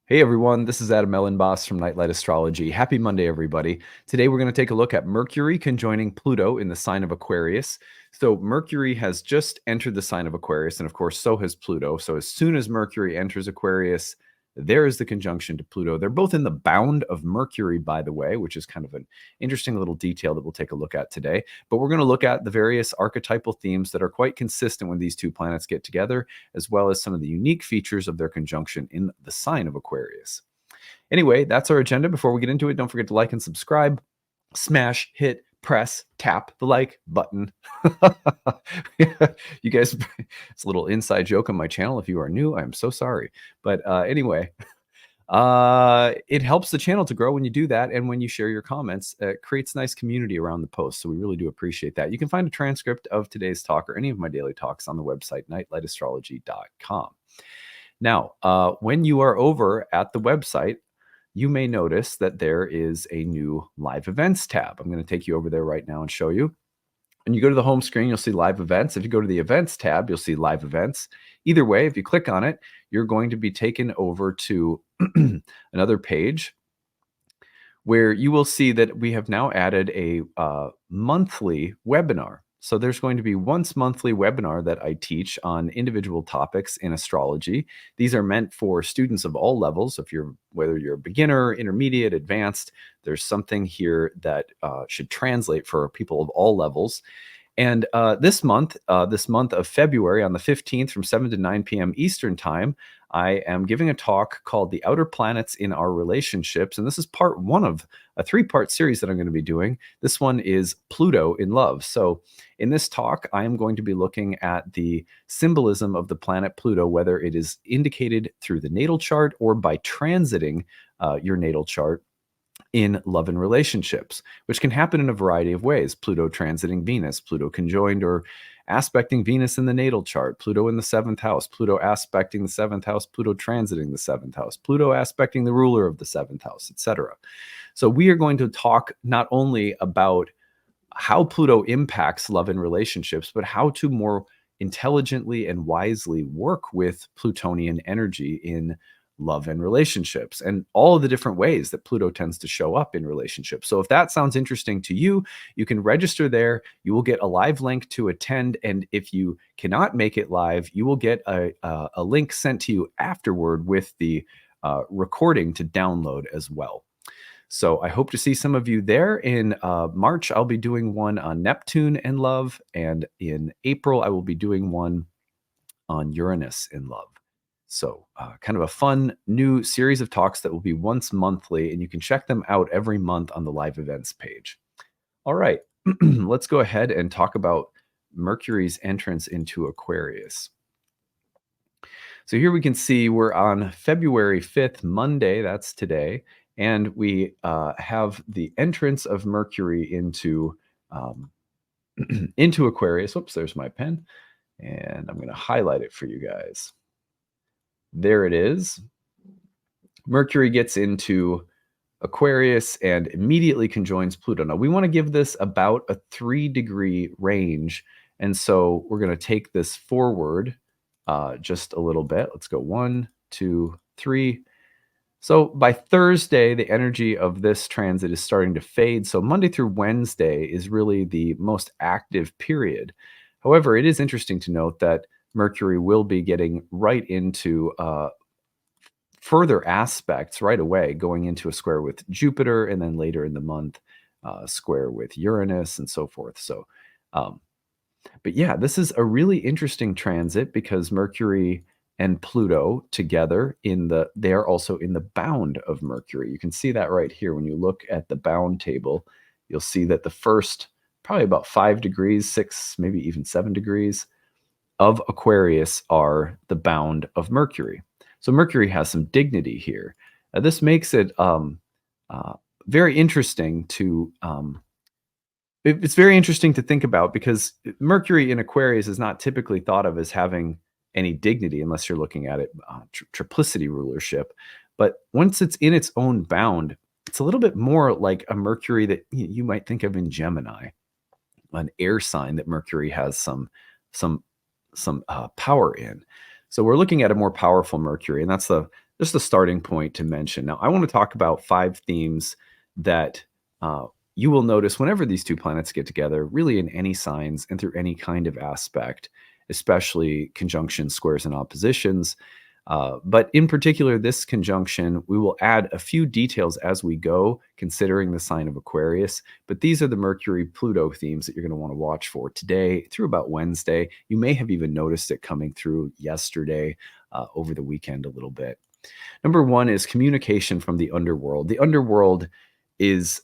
Hey everyone, this is Elenbaas from Nightlight Astrology. Happy Monday, everybody. Today we're going to take a look at Mercury conjoining Pluto in the sign of Aquarius. So Mercury has just entered the sign of Aquarius, and of course, so has Pluto. So as soon as Mercury enters Aquarius, there is the conjunction to Pluto. They're both in the bound of Mercury, by the way, which is kind of an interesting little detail that we'll take a look at today. But we're going to look at the various archetypal themes that are quite consistent when these two planets get together, as well as some of the unique features of their conjunction in the sign of Aquarius. Anyway, that's our agenda. Before we get into it, don't forget to like and subscribe. Smash, hit, press, tap the like button. You guys, it's a little inside joke on my channel. If you are new, I'm so sorry. But anyway, it helps the channel to grow when you do that. And when you share your comments, it creates nice community around the post. So we really do appreciate that. You can find a transcript of today's talk or any of my daily talks on the website, nightlightastrology.com. Now, when you are over at the website, you may notice that there is a new live events tab. I'm going to take you over there right now and show you. When you go to the home screen, you'll see live events. If you go to the events tab, you'll see live events. Either way, if you click on it, you're going to be taken over to another page where you will see that we have now added a monthly webinar. So there's going to be once monthly webinar that I teach on individual topics in astrology. These are meant for students of all levels. Whether you're a beginner, intermediate, advanced, there's something here that should translate for people of all levels. And this month of February, on the 15th from 7 to 9 p.m. Eastern Time, I am giving a talk called The Outer Planets in Our Relationships. And this is part one of a three-part series that I'm going to be doing. This one is Pluto in Love. So in this talk, I am going to be looking at the symbolism of the planet Pluto, whether it is indicated through the natal chart or by transiting your natal chart in love and relationships, which can happen in a variety of ways. Pluto transiting Venus, Pluto conjoined or aspecting Venus in the natal chart, Pluto in the seventh house, Pluto aspecting the seventh house, Pluto transiting the seventh house, Pluto aspecting the ruler of the seventh house, etc. So we are going to talk not only about how Pluto impacts love and relationships, but how to more intelligently and wisely work with Plutonian energy in love and relationships, and all of the different ways that Pluto tends to show up in relationships. So if that sounds interesting to you, you can register there. You will get a live link to attend. And if you cannot make it live, you will get a link sent to you afterward with the recording to download as well. So I hope to see some of you there. In March, I'll be doing one on Neptune and love. And in April, I will be doing one on Uranus in love. So kind of a fun new series of talks that will be once monthly, and you can check them out every month on the live events page. All right, let's go ahead and talk about Mercury's entrance into Aquarius. So here we can see we're on February 5th, Monday, that's today, and we have the entrance of Mercury into into Aquarius. Oops, there's my pen, and I'm going to highlight it for you guys. There it is. Mercury gets into Aquarius and immediately conjoins Pluto. Now, we want to give this about a 3-degree range. And so we're going to take this forward just a little bit. Let's go 1, 2, 3. So by Thursday, the energy of this transit is starting to fade. So Monday through Wednesday is really the most active period. However, it is interesting to note that Mercury will be getting right into further aspects right away, going into a square with Jupiter, and then later in the month, square with Uranus and so forth. So, but yeah, this is a really interesting transit because Mercury and Pluto together they are also in the bound of Mercury. You can see that right here. When you look at the bound table, you'll see that the first probably about 5 degrees, 6, maybe even 7 degrees of Aquarius are the bound of Mercury. So Mercury has some dignity here. This makes it very interesting to it's very interesting to think about, because Mercury in Aquarius is not typically thought of as having any dignity unless you're looking at it triplicity rulership. But once it's in its own bound, it's a little bit more like a Mercury that you might think of in Gemini, an air sign that Mercury has some power in. So we're looking at a more powerful Mercury, and that's the just a starting point to mention. Now, I want to talk about 5 themes that you will notice whenever these two planets get together, really in any signs and through any kind of aspect, especially conjunctions, squares, and oppositions. But in particular, this conjunction, we will add a few details as we go, considering the sign of Aquarius. But these are the Mercury-Pluto themes that you're going to want to watch for today through about Wednesday. You may have even noticed it coming through yesterday, over the weekend a little bit. Number 1 is communication from the underworld. The underworld is,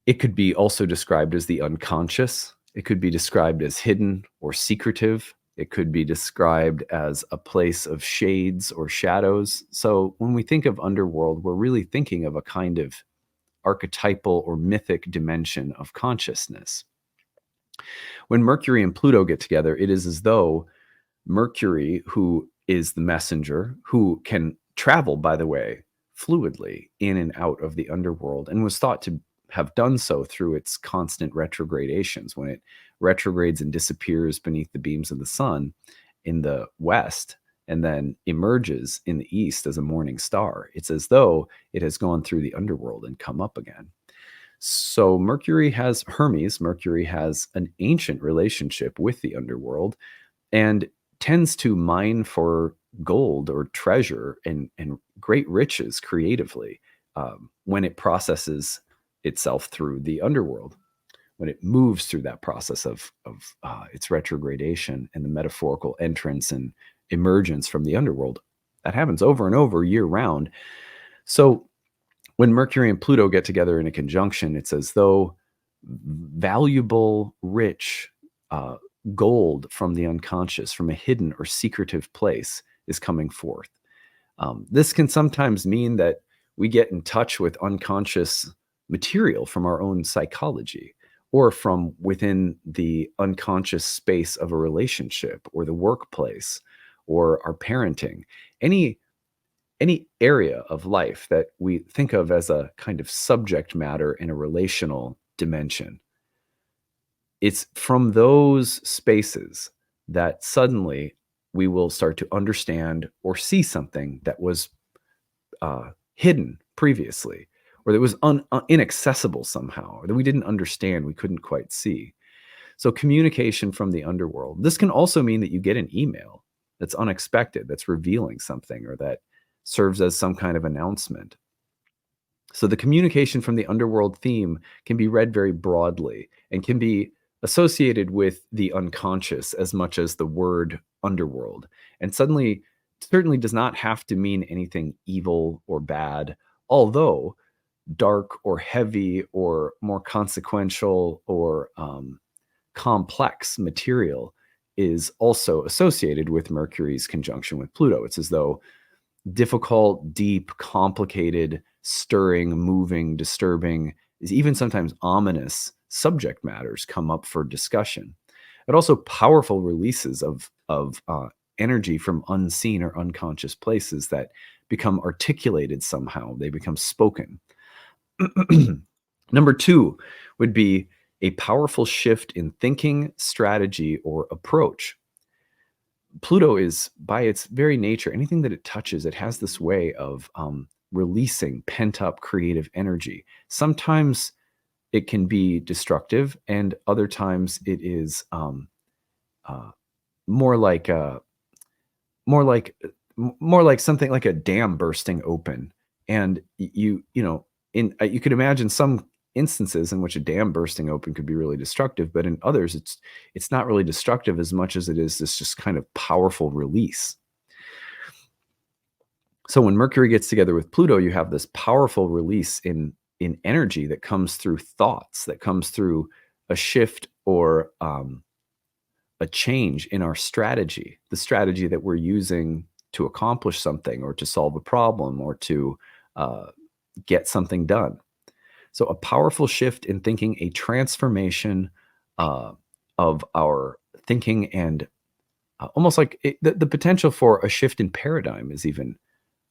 it could be also described as the unconscious. It could be described as hidden or secretive. It could be described as a place of shades or shadows. So when we think of underworld, we're really thinking of a kind of archetypal or mythic dimension of consciousness. When Mercury and Pluto get together, it is as though Mercury, who is the messenger, who can travel, by the way, fluidly in and out of the underworld, and was thought to have done so through its constant retrogradations. When it retrogrades and disappears beneath the beams of the sun in the west, and then emerges in the east as a morning star, it's as though it has gone through the underworld and come up again. So Mercury has an ancient relationship with the underworld, and tends to mine for gold or treasure and great riches creatively, when it processes itself through the underworld, when it moves through that process of its retrogradation and the metaphorical entrance and emergence from the underworld. That happens over and over year round. So when Mercury and Pluto get together in a conjunction, it's as though valuable, rich, gold from the unconscious, from a hidden or secretive place, is coming forth. This can sometimes mean that we get in touch with unconscious material from our own psychology, or from within the unconscious space of a relationship or the workplace or our parenting. Any area of life that we think of as a kind of subject matter in a relational dimension, it's from those spaces that suddenly we will start to understand or see something that was hidden previously, or that was inaccessible somehow, or that we didn't understand, we couldn't quite see. So communication from the underworld. This can also mean that you get an email that's unexpected, that's revealing something, or that serves as some kind of announcement. So the communication from the underworld theme can be read very broadly and can be associated with the unconscious as much as the word underworld. And certainly does not have to mean anything evil or bad, although dark or heavy or more consequential or complex material is also associated with Mercury's conjunction with Pluto. It's as though difficult, deep, complicated, stirring, moving, disturbing, is even sometimes ominous subject matters come up for discussion. But also powerful releases of energy from unseen or unconscious places that become articulated somehow. They become spoken. Number 2 would be a powerful shift in thinking, strategy, or approach. Pluto is, by its very nature, anything that it touches, it has this way of releasing pent-up creative energy. Sometimes it can be destructive, and other times it is more like more like more like something like a dam bursting open. And you could imagine some instances in which a dam bursting open could be really destructive, but in others it's not really destructive as much as it is this just kind of powerful release. So when Mercury gets together with Pluto, you have this powerful release in energy that comes through thoughts, that comes through a shift or a change in our strategy, the strategy that we're using to accomplish something or to solve a problem or to get something done. So a powerful shift in thinking, a transformation of our thinking, and almost like the potential for a shift in paradigm is even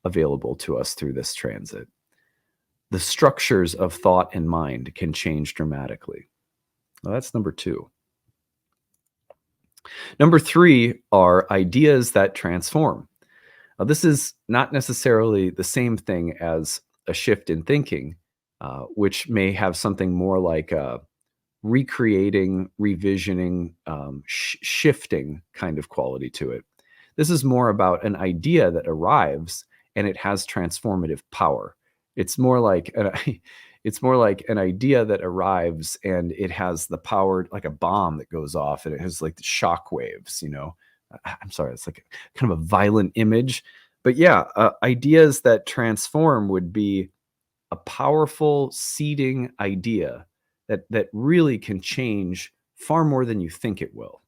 available to us through this transit. The structures of thought and mind can change dramatically. Well, that's number 2. Number 3 are ideas that transform. Now, this is not necessarily the same thing as a shift in thinking, which may have something more like recreating, revisioning, shifting kind of quality to it. This is more about an idea that arrives and it has transformative power. It's more like it's more like an idea that arrives and it has the power like a bomb that goes off and it has like the shock waves, you know. I'm sorry, it's like kind of a violent image. But yeah, ideas that transform would be a powerful seeding idea that really can change far more than you think it will.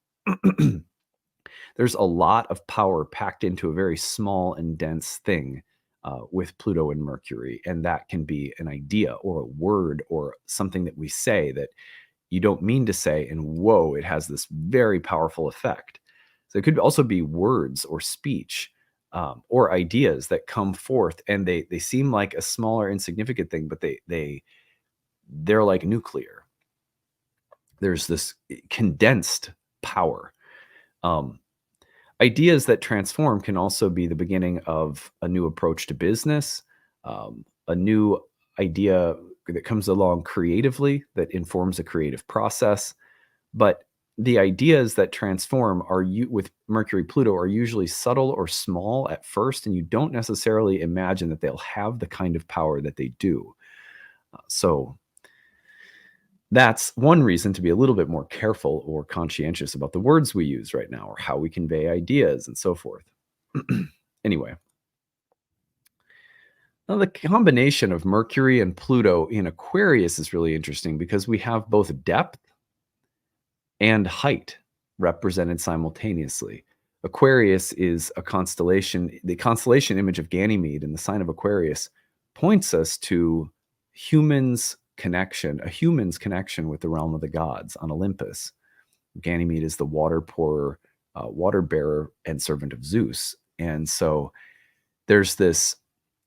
There's a lot of power packed into a very small and dense thing with Pluto and Mercury, and that can be an idea or a word or something that we say that you don't mean to say, and whoa, it has this very powerful effect. So it could also be words or speech or ideas that come forth, and they seem like a smaller, insignificant thing, but they're like nuclear. There's this condensed power. Um, Ideas that transform can also be the beginning of a new approach to business, a new idea that comes along creatively that informs a creative process. But the ideas that transform with Mercury Pluto are usually subtle or small at first, and you don't necessarily imagine that they'll have the kind of power that they do. So that's one reason to be a little bit more careful or conscientious about the words we use right now or how we convey ideas and so forth. Anyway, now the combination of Mercury and Pluto in Aquarius is really interesting because we have both depth and height represented simultaneously. Aquarius is a constellation. The constellation image of Ganymede in the sign of Aquarius points us to a human's connection with the realm of the gods on Olympus. Ganymede is the water pourer, water bearer, and servant of Zeus. And so there's this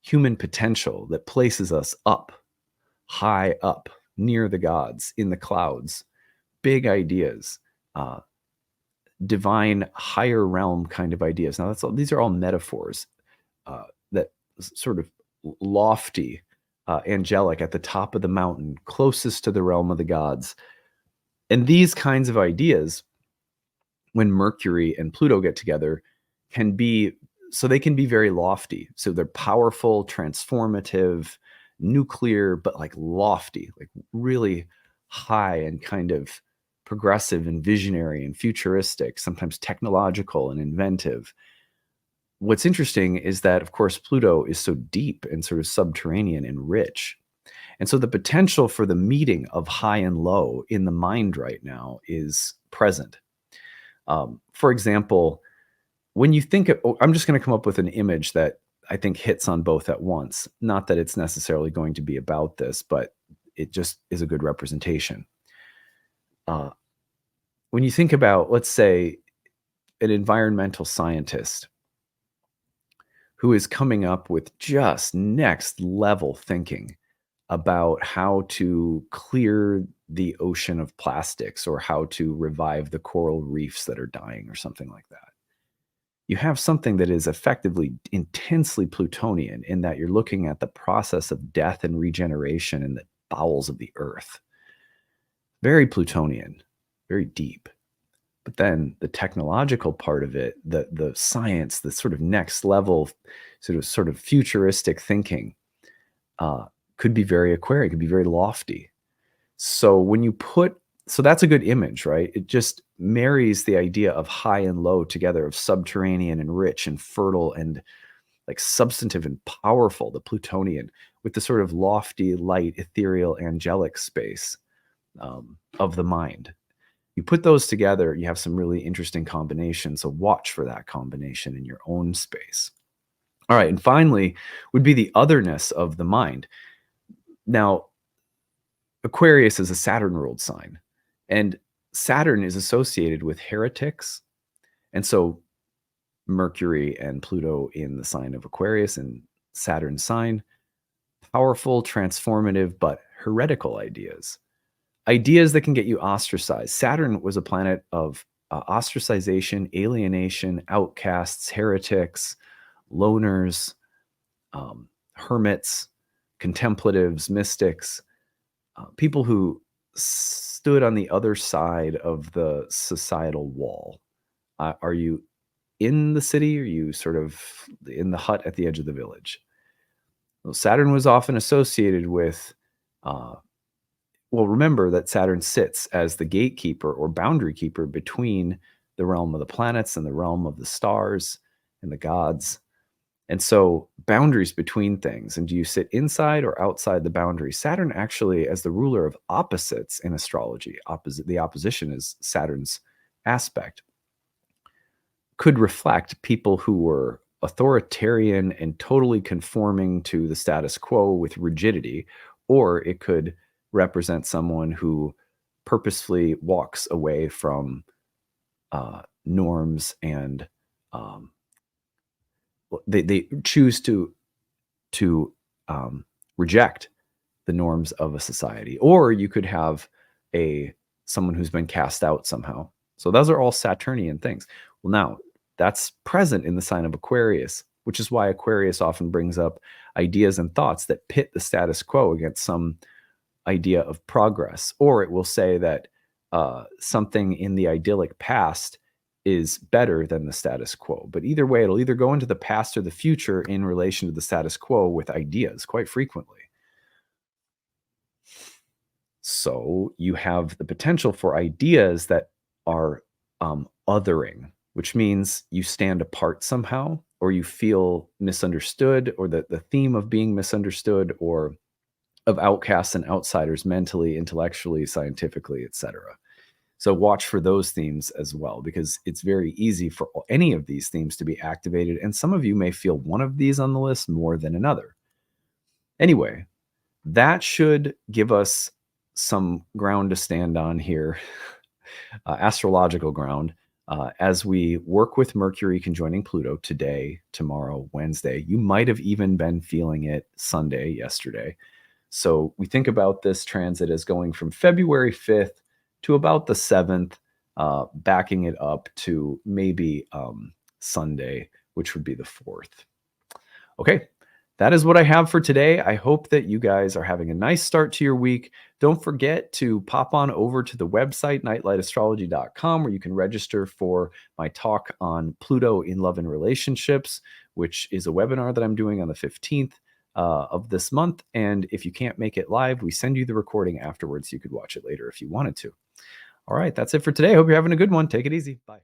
human potential that places us up, high up, near the gods, in the clouds, big ideas, divine, higher realm kind of ideas. Now, these are all metaphors that sort of lofty, angelic, at the top of the mountain, closest to the realm of the gods. And these kinds of ideas, when Mercury and Pluto get together, they can be very lofty. So they're powerful, transformative, nuclear, but like lofty, like really high and kind of progressive and visionary and futuristic, sometimes technological and inventive. What's interesting is that, of course, Pluto is so deep and sort of subterranean and rich. And so the potential for the meeting of high and low in the mind right now is present. For example, when you think I'm just going to come up with an image that I think hits on both at once. Not that it's necessarily going to be about this, but it just is a good representation. When you think about, let's say, an environmental scientist who is coming up with just next level thinking about how to clear the ocean of plastics or how to revive the coral reefs that are dying or something like that. You have something that is effectively intensely Plutonian in that you're looking at the process of death and regeneration in the bowels of the earth. Very Plutonian, very deep. But then the technological part of it, the science, the sort of next level, sort of futuristic thinking, could be very Aquarian, could be very lofty. So that's a good image, right? It just marries the idea of high and low together, of subterranean and rich and fertile and like substantive and powerful, the Plutonian, with the sort of lofty, light, ethereal, angelic space of the mind. You put those together, you have some really interesting combinations. So watch for that combination in your own space. All right. And finally would be the otherness of the mind. Now, Aquarius is a Saturn ruled sign, and Saturn is associated with heretics. And so Mercury and Pluto in the sign of Aquarius and Saturn's sign, powerful, transformative, but heretical ideas. Ideas that can get you ostracized. Saturn was a planet of ostracization, alienation, outcasts, heretics, loners, hermits, contemplatives, mystics, people who stood on the other side of the societal wall. Are you in the city? Or are you sort of in the hut at the edge of the village? Well, Saturn was often associated with, uh, well, remember that Saturn sits as the gatekeeper or boundary keeper between the realm of the planets and the realm of the stars and the gods. And so boundaries between things. And do you sit inside or outside the boundary? Saturn actually, as the ruler of opposites in astrology, the opposition is Saturn's aspect, could reflect people who were authoritarian and totally conforming to the status quo with rigidity, or it could represent someone who purposefully walks away from norms and um, they choose to reject the norms of a society. Or you could have a someone who's been cast out somehow. So those are all Saturnian things. Well, now that's present in the sign of Aquarius, which is why Aquarius often brings up ideas and thoughts that pit the status quo against some idea of progress. Or it will say that something in the idyllic past is better than the status quo. But either way, it'll either go into the past or the future in relation to the status quo with ideas quite frequently. So you have the potential for ideas that are othering, which means you stand apart somehow, or you feel misunderstood, or the theme of being misunderstood, or of outcasts and outsiders mentally, intellectually, scientifically, etc. So watch for those themes as well, because it's very easy for any of these themes to be activated. And some of you may feel one of these on the list more than another. Anyway, that should give us some ground to stand on here, astrological ground, as we work with Mercury conjoining Pluto today, tomorrow, Wednesday. You might have even been feeling it Sunday, yesterday. So we think about this transit as going from February 5th to about the 7th, backing it up to maybe Sunday, which would be the 4th. Okay, that is what I have for today. I hope that you guys are having a nice start to your week. Don't forget to pop on over to the website, nightlightastrology.com, where you can register for my talk on Pluto in love and relationships, which is a webinar that I'm doing on the 15th of this month. And if you can't make it live, we send you the recording afterwards. You could watch it later if you wanted to. All right, that's it for today. Hope you're having a good one. Take it easy. Bye.